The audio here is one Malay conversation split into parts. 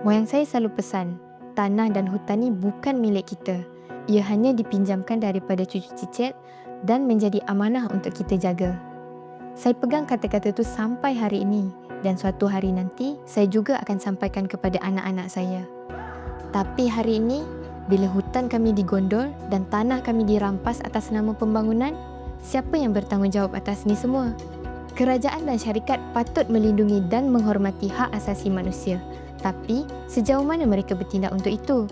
Moyang saya selalu pesan, tanah dan hutan ni bukan milik kita. Ia hanya dipinjamkan daripada cucu cicit dan menjadi amanah untuk kita jaga. Saya pegang kata-kata itu sampai hari ini dan suatu hari nanti saya juga akan sampaikan kepada anak-anak saya. Tapi hari ini, bila hutan kami digondol dan tanah kami dirampas atas nama pembangunan, siapa yang bertanggungjawab atas ni semua? Kerajaan dan syarikat patut melindungi dan menghormati hak asasi manusia. Tapi, sejauh mana mereka bertindak untuk itu?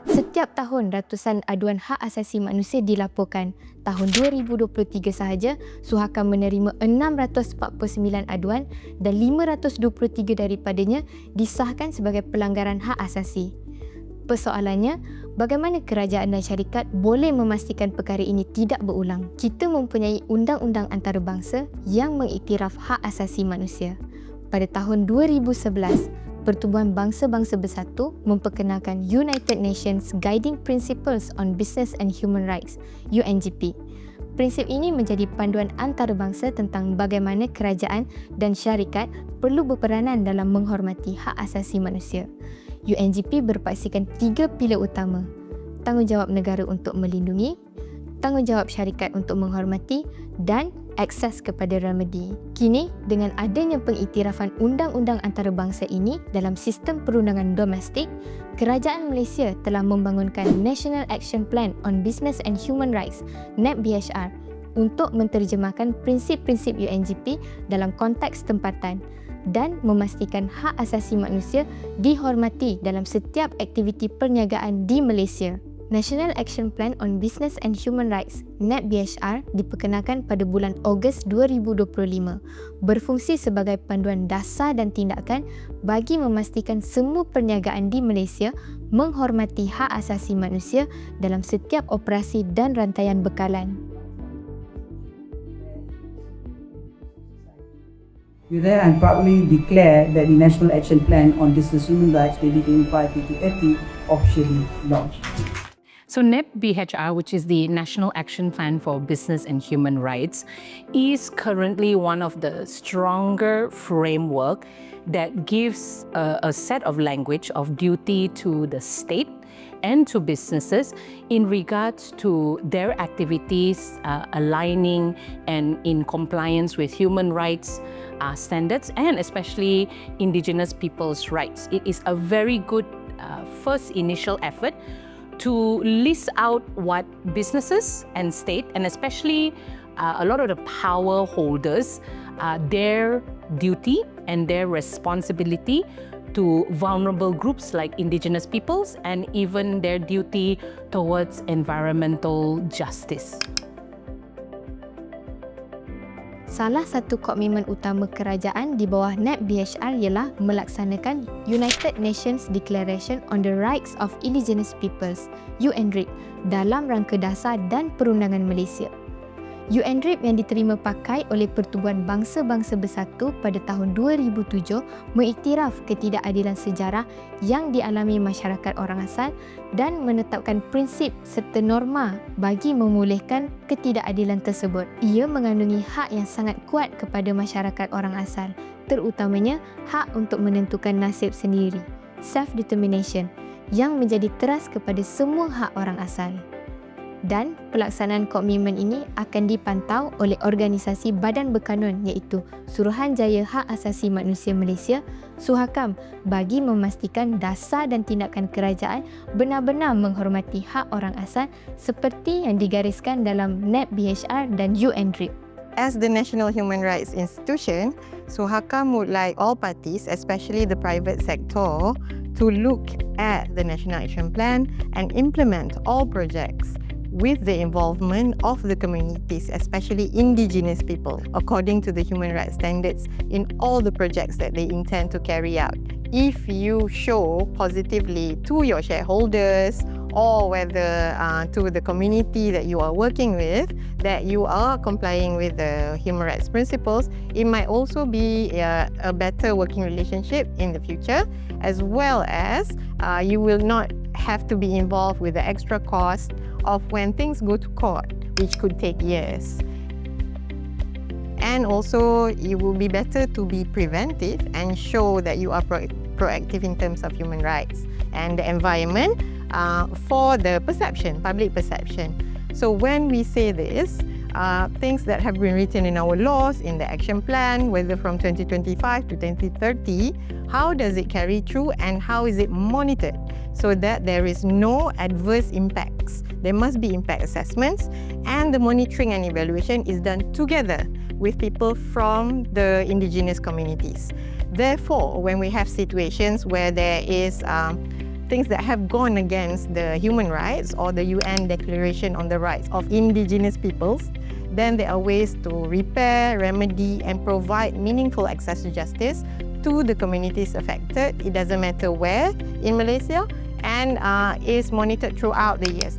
Setiap tahun, ratusan aduan hak asasi manusia dilaporkan. Tahun 2023 sahaja, Suhakam menerima 649 aduan dan 523 daripadanya disahkan sebagai pelanggaran hak asasi. Persoalannya, bagaimana kerajaan dan syarikat boleh memastikan perkara ini tidak berulang? Kita mempunyai undang-undang antarabangsa yang mengiktiraf hak asasi manusia. Pada tahun 2011, Pertubuhan Bangsa-Bangsa Bersatu memperkenalkan United Nations Guiding Principles on Business and Human Rights, UNGP. Prinsip ini menjadi panduan antarabangsa tentang bagaimana kerajaan dan syarikat perlu berperanan dalam menghormati hak asasi manusia. UNGP berpaksikan 3 pilar utama: tanggungjawab negara untuk melindungi, tanggungjawab syarikat untuk menghormati dan akses kepada remedi. Kini, dengan adanya pengiktirafan undang-undang antarabangsa ini dalam sistem perundangan domestik, kerajaan Malaysia telah membangunkan National Action Plan on Business and Human Rights, NABHR, untuk menterjemahkan prinsip-prinsip UNGP dalam konteks tempatan dan memastikan hak asasi manusia dihormati dalam setiap aktiviti perniagaan di Malaysia. National Action Plan on Business and Human Rights, NABHR, diperkenalkan pada bulan Ogos 2025, berfungsi sebagai panduan dasar dan tindakan bagi memastikan semua perniagaan di Malaysia menghormati hak asasi manusia dalam setiap operasi dan rantaian bekalan. With that, I proudly declare that the National Action Plan on Business Human Rights 2025-2030 officially launched. So NABHR, which is the National Action Plan for Business and Human Rights, is currently one of the stronger framework that gives a set of language of duty to the state and to businesses in regards to their activities aligning and in compliance with human rights standards and especially Indigenous people's rights. It is a very good first initial effort to list out what businesses and state and especially a lot of the power holders, their duty and their responsibility to vulnerable groups like Indigenous peoples and even their duty towards environmental justice. Salah satu komitmen utama kerajaan di bawah NABHR ialah melaksanakan United Nations Declaration on the Rights of Indigenous Peoples, UNDRIP, dalam rangka dasar dan perundangan Malaysia. UNDRIP yang diterima pakai oleh Pertubuhan Bangsa-Bangsa Bersatu pada tahun 2007 mengiktiraf ketidakadilan sejarah yang dialami masyarakat orang asal dan menetapkan prinsip serta norma bagi memulihkan ketidakadilan tersebut. Ia mengandungi hak yang sangat kuat kepada masyarakat orang asal, terutamanya hak untuk menentukan nasib sendiri, self-determination, yang menjadi teras kepada semua hak orang asal. Dan pelaksanaan komitmen ini akan dipantau oleh organisasi badan berkanun iaitu Suruhanjaya Hak Asasi Manusia Malaysia, Suhakam, bagi memastikan dasar dan tindakan kerajaan benar-benar menghormati hak orang asal seperti yang digariskan dalam NABHR dan UNDRIP. As the National Human Rights Institution, Suhakam would like all parties, especially the private sector, to look at the National Action Plan and implement all projects with the involvement of the communities, especially Indigenous people, according to the human rights standards in all the projects that they intend to carry out. If you show positively to your shareholders or whether to the community that you are working with that you are complying with the human rights principles, it might also be a better working relationship in the future, as well as you will not have to be involved with the extra cost of when things go to court, which could take years. And also, it will be better to be preventive and show that you are proactive in terms of human rights and the environment for the perception, public perception. So when we say this, things that have been written in our laws, in the action plan, whether from 2025 to 2030, how does it carry through and how is it monitored so that there is no adverse impacts? There must be impact assessments, and the monitoring and evaluation is done together with people from the indigenous communities. Therefore, when we have situations where there is things that have gone against the human rights or the UN Declaration on the Rights of Indigenous Peoples, then there are ways to repair, remedy, and provide meaningful access to justice to the communities affected. It doesn't matter where in Malaysia, and is monitored throughout the years.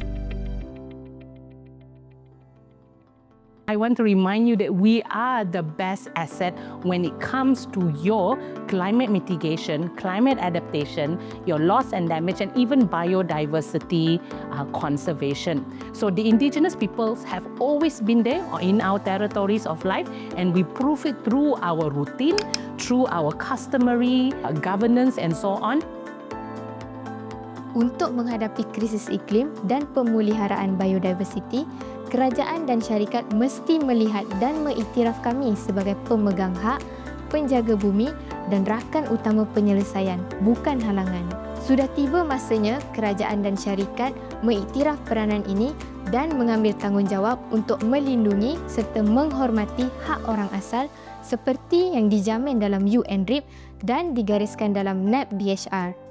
I want to remind you that we are the best asset when it comes to your climate mitigation, climate adaptation, your loss and damage, and even biodiversity conservation. So the indigenous peoples have always been there in our territories of life, and we prove it through our routine, through our customary governance and so on. Untuk menghadapi krisis iklim dan pemuliharaan biodiversiti, kerajaan dan syarikat mesti melihat dan mengiktiraf kami sebagai pemegang hak, penjaga bumi dan rakan utama penyelesaian, bukan halangan. Sudah tiba masanya kerajaan dan syarikat mengiktiraf peranan ini dan mengambil tanggungjawab untuk melindungi serta menghormati hak orang asal seperti yang dijamin dalam UNDRIP dan digariskan dalam NEP BHR.